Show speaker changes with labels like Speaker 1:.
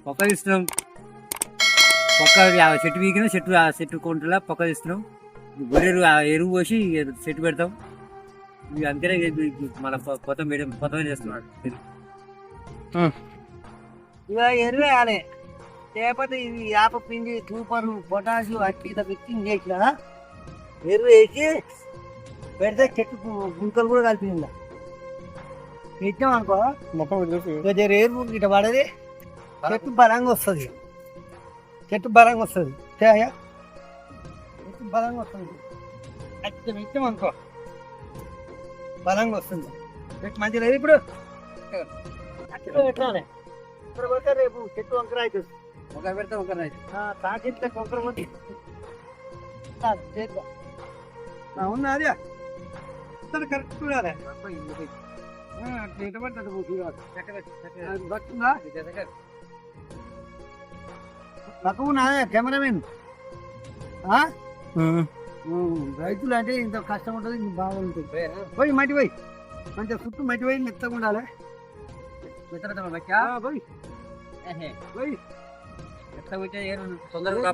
Speaker 1: పొక్క తీస్తున్నాం. పొక్క చెట్టు వీకిన చెట్టు కొంటలా పొక్క తీస్తున్నాం. గొర్రెలు ఎరువు పోసి చెట్టు పెడతాం. ఇవి అంతేనే మన కొత్త మేడం కొత్త చేస్తున్నాడు.
Speaker 2: ఇక ఎరువు వేయాలి. లేకపోతే ఇది యాప పిండి సూపర్ పొటాషు అట్టి మిక్సింగ్ చేసిన ఎరువు వేసి పెడితే చెట్టు గుంకలు కూడా కలిపింది. పెట్టాం అనుకో ఇక జర ఎరువు ఇట పడది, చెట్టు బలంగా వస్తుంది. చెట్టు బలంగా వస్తుంది. చెట్టు బలంగా వస్తుంది. అట్టి పెట్టాం అనుకో బలంగా వస్తుంది. చెట్టు మంచిగా లేదు. ఇప్పుడు అట్లా పెట్టాలి. ఇక్కడ పోతే రేపు చెట్టు వంకర అవుతుంది.
Speaker 1: ఒక పెడితే ఒక రైతు
Speaker 2: తాకితే వంకర పోతే చేద్దాం. అవునా అది కరెక్ట్ చూడాలి. తక్కువ కెమెరామెన్ రైతులు అంటే ఇంత కష్టం ఉంటుంది, ఇంత బాగుంటుంది. పోయి మట్టి పోయి మంచిగా చుట్టూ మట్టి పోయి మెత్తగా ఉండాలి.
Speaker 1: తొందరగా